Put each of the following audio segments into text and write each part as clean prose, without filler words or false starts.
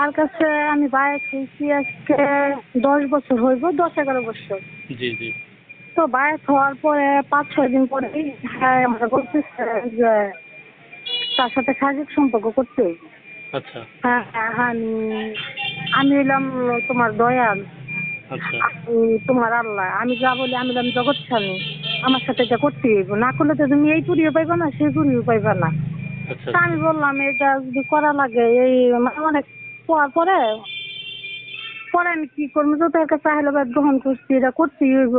তার কাছে আমি বায়াত হয়েছি আজকে 10 বছর হইব, 10-11 বছর। জি জি। তো বায়াত হওয়ার পরে 5-6 দিন পরেই হ্যাঁ আমরা বলতেছে যে তার সাথে শারীরিক সম্পর্ক করতে হইবে। আচ্ছা হ্যাঁ আমি আমি হইলাম তোমার দয়াল, আচ্ছা আমি তোমার আল্লাহ, আমি যা বলি আমি হলাম জগৎ স্বামী, আমার সাথে এটা করতে হইব, না করলে তো তুমি এই পুরিও পাইবা না সেই পুরিও পাইবা না। আচ্ছা তা আমি বললাম এটা যদি করা লাগে এই মানে অনেক পর পরে পরে আমি কি করবো, যত একটা চাহিদা গ্রহণ করছি এটা করতেই হইব।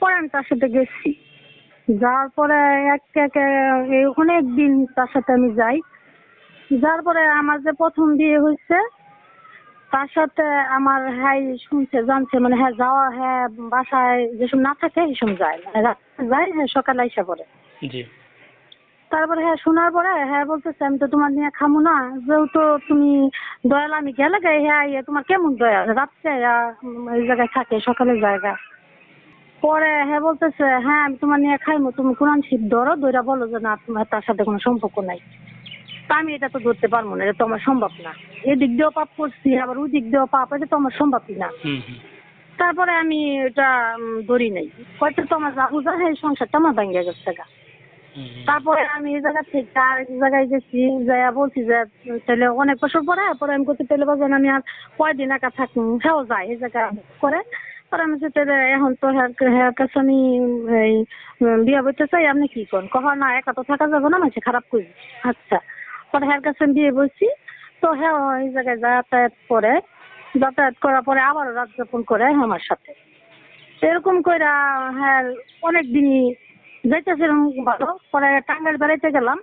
পরে আমি তার সাথে গেছি, যাওয়ার পরে একে একে এই অনেক দিন তার সাথে আমি যাই। যার পরে আমার যে প্রথম বিয়ে হয়েছে তার সাথে আমার হ্যাঁ শুনছে জানছে মানে হ্যাঁ যাওয়া হ্যাঁ বাসায় যেসব না থাকে এইসব যায়, মানে রাত্রে যায় হ্যাঁ সকালে আইসা পড়ে। জি তারপরে হ্যাঁ শোনার পরে হ্যাঁ বলতেছে আমি তো তোমার নিয়ে খামো না, যেহেতু তুমি দয়াল আমি গেলে গে হ্যাঁ তোমার কেমন দয়া রাত্রে এই জায়গায় থাকে সকালের জায়গা। পরে হ্যাঁ বলতেছে হ্যাঁ আমি তোমার নিয়ে খাইমো, তুমি কোরআন শরীফ ধরো, ধইরা বলো যে না তোমার তার সাথে কোনো সম্পর্ক নাই। তা আমি এটা তো ধরতে পারবো না, এটা তো আমার সম্ভব না, এদিক দিয়েও পাপ করছি আবার ওই দিক দিয়েও পাপ, এটা তো আমার সম্ভবই না। হুম হুম তারপরে আমি এটা ধরি নাই, হয়তো তো আমার যা বুঝা এই সংসারটা আমার ভাঙ্গা গেছে গা। হুম হুম। তারপরে আমি এই জায়গা থেকে আর এক জায়গায় গেছি, যাইয়া বলছি যে তাহলে অনেক বছর পরে পরে আমি করতে তাহলে বাজান আমি আর কয়দিন একা থাকি, সেও যায় এই জায়গা করে। পরে আমি যে তাহলে এখন তো হ্যাঁ কাছে আমি এই বিয়ে বইতে চাই, আপনি কি করেন কহ না একা তো থাকা যাবে না, মানুষ খারাপ করি। আচ্ছা পরে হ্যাঁ কাছে আমি বিয়ে বসছি। তো হ্যাঁ এই জায়গায় যাতায়াত করে, যাতায়াত করার পরে আবারও রাত যাপন করে আমার সাথে। এরকম কইরা হ্যাঁ অনেক দিনই যাইতেছিলাম ভালো। পরে টাঙ্গাইল বেড়াইতে গেলাম,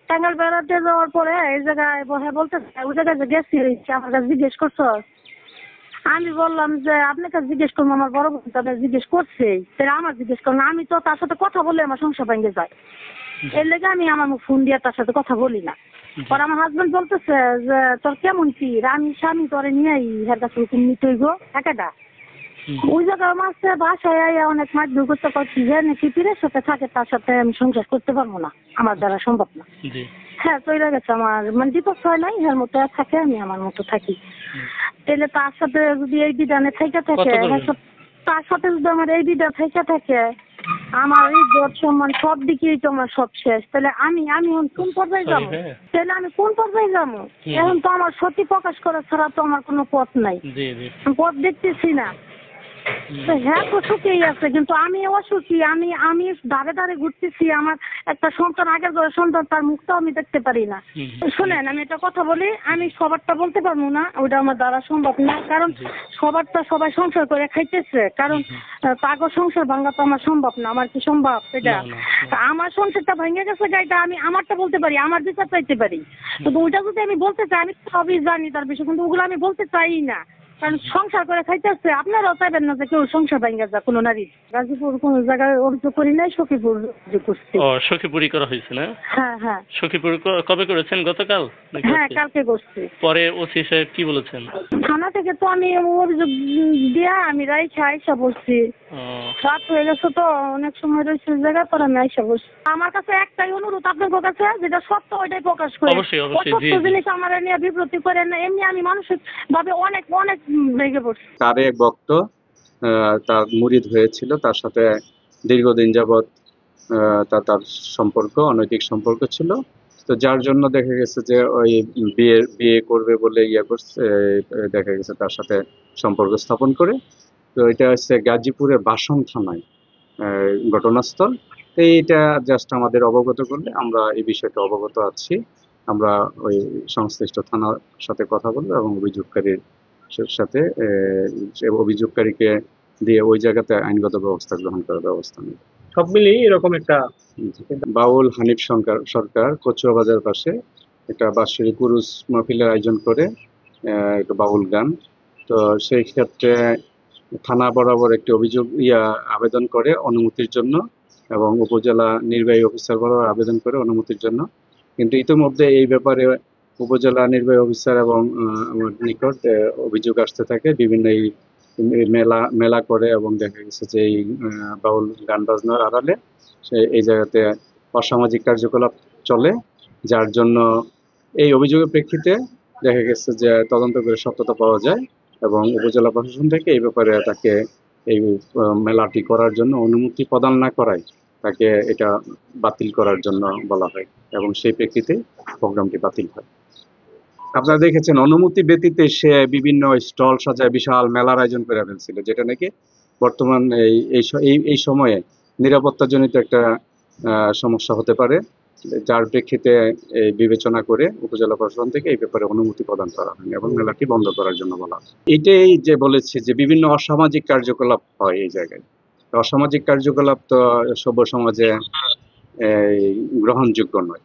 টাঙ্গাইল বেড়াতে যাওয়ার পরে এই জায়গায় হ্যাঁ বলতেছে ওই জায়গায় যে গেছি আমার কাছে জিজ্ঞেস করছো। আমি বললাম যে আপনার কাছে জিজ্ঞেস করবো, আমার বড় বোন তাদের জিজ্ঞেস করছে, তাহলে আমার জিজ্ঞেস করলাম, আমি তো তার সাথে কথা বললে আমার সংসার ভেঙে যায়, এর লেগে আমি আমার ফোন দিয়ে তার সাথে কথা বলি না। পরে আমার হাজবেন্ড বলতেছে যে তোর কেমন কি আমি স্বামী তোরে নিয়ে এর কাছে নিতে হইব একাটা। ওই জায়গায় মাসে বাসায় অনেক মাছ করতে পারছি যে নাকি পীরের সাথে থাকে তার সাথে আমি সংসার করতে পারবো না, আমার দ্বারা সম্ভব না। হ্যাঁ তৈরি গেছে আমার মানে ডিভোর্স হয় নাই, এর মতো থাকে আমি আমার মতো থাকি। তাহলে তার সাথে যদি এই বিধানে থেকে থাকে, তার সাথে যদি আমার এই বিধান থেকে থাকে, আমার ইজ্জত সম্মান সব দিকেই তো আমার সব শেষ, তাহলে আমি আমি কোন পর্যায়ে যাবো? তাহলে আমি কোন পর্যায়ে যাবো? এখন তো আমার সত্যি প্রকাশ করা ছাড়া তো আমার কোনো পথ নাই, পথ দেখতেছি না। হ্যাঁ তো সুখেই আছে কিন্তু আমি অসুখী, আমি আমি ধারে ধারে ঘুরতেছি, আমার একটা সন্তান আগের ঘরের সন্তান তার মুখটাও আমি দেখতে পারি না। শোনেন আমি একটা কথা বলি, আমি সবারটা বলতে পারবো না, ওইটা আমার দ্বারা সম্ভব না, কারণ সবারটা সবাই সংসার করে খাইতেছে, কারণ তাগো সংসার ভাঙা তো আমার সম্ভব না। আমার কি সম্ভব এটা? আমার সংসারটা ভেঙে গেছে গাইটা আমি আমারটা বলতে পারি, আমার বিচার চাইতে পারি, কিন্তু ওইটা যদি আমি বলতে চাই আমি সবই জানি তার বিষয়, কিন্তু ওগুলো আমি বলতে চাই না, কারণ সংসার করে খাইতেছে। আপনারাও চাইবেন না যে কেউ সংসার ভাঙ্গা যা কোনো নারী। গাজীপুর কোন জায়গায় অভিযোগ করি নাই, সখীপুর করছি। ও সখীপুরি করা হয়েছে না? হ্যাঁ হ্যাঁ সখীপুর কবে করেছেন? গতকাল? হ্যাঁ কালকে করছি। পরে ওসি সাহেব কি বলেছেন? থানা থেকে তো আমি অভিযোগ দিয়া আমি রাইখা আইসা বসছি, রাত হয়ে গেছে তো অনেক সময় রয়েছে জায়গা পর আমি আইসা বসছি। আমার কাছে একটাই অনুরোধ আপনার কাছে, যেটা সত্য ওইটাই প্রকাশ করে, অসত্য জিনিস আমার নিয়ে বিব্রতি করে না। এমনি আমি মানসিক ভাবে অনেক অনেক ভেঙে পড়ছি। তার এক ভক্ত তার মুরিদ হয়েছিল, তার সাথে দীর্ঘদিন যাবৎ তার সম্পর্ক অনৈতিক সম্পর্ক ছিল, তো যার জন্য দেখা গেছে যে ওই বিয়ে করবে বলে করছে, দেখা গেছে তার সাথে সম্পর্ক স্থাপন করে। তো এটা হচ্ছে গাজীপুরের বাসন থানায় ঘটনাস্থল। এইটা জাস্ট আমাদের অবগত করলে আমরা এই বিষয়টা অবগত আছি, আমরা ওই সংশ্লিষ্ট থানার সাথে কথা বলবো এবং অভিযোগকারীর সাথে অভিযোগকারীকে দিয়ে ওই জায়গাতে আইনগত ব্যবস্থা গ্রহণ করার ব্যবস্থা নেই। সব মিলিয়ে এরকম একটা বাউল হানিফ সরকার কচুয়া বাজার পাশে একটা বাৎসরিক কুরুস মাহফিলের আয়োজন করে একটা বাউল গান। তো সেই ক্ষেত্রে থানা বরাবর একটি আবেদন করে অনুমতির জন্য, এবং উপজেলা নির্বাহী অফিসার বরাবর আবেদন করে অনুমতির জন্য, কিন্তু ইতিমধ্যে এই ব্যাপারে উপজেলা নির্বাহী অফিসার এবং আমার নিকট অভিযোগ আসতে থাকে। বিভিন্ন মেলা করে এবং দেখা গেছে যে এই বাউল গান বাজনার আড়ালে এই জায়গাতে অসামাজিক কার্যকলাপ চলে, যার জন্য এই অভিযোগের প্রেক্ষিতে দেখা গেছে যে তদন্ত করে সত্যতা পাওয়া যায় এবং উপজেলা প্রশাসন থেকে এই ব্যাপারে তাকে এই মেলাটি করার জন্য অনুমতি প্রদান না করায় তাকে এটা বাতিল করার জন্য বলা হয় এবং সেই প্রেক্ষিতে প্রোগ্রামটি বাতিল হয়। আপনারা দেখেছেন অনুমতি ব্যতীত সে বিভিন্ন স্টল সাজায় বিশাল মেলার আয়োজন করে ফেলছিল, যেটা নাকি বর্তমান এই সময়ে নিরাপত্তাজনিত একটা সমস্যা হতে পারে, যার প্রেক্ষিতে এই বিবেচনা করে উপজেলা প্রশাসন থেকে এই ব্যাপারে অনুমতি প্রদান করা হয়নি এবং মেলাটি বন্ধ করার জন্য বলা হয়। এটাই যে বলেছি যে বিভিন্ন অসামাজিক কার্যকলাপ হয় এই জায়গায়। অসামাজিক কার্যকলাপ তো সভ্য সমাজে গ্রহণযোগ্য নয়।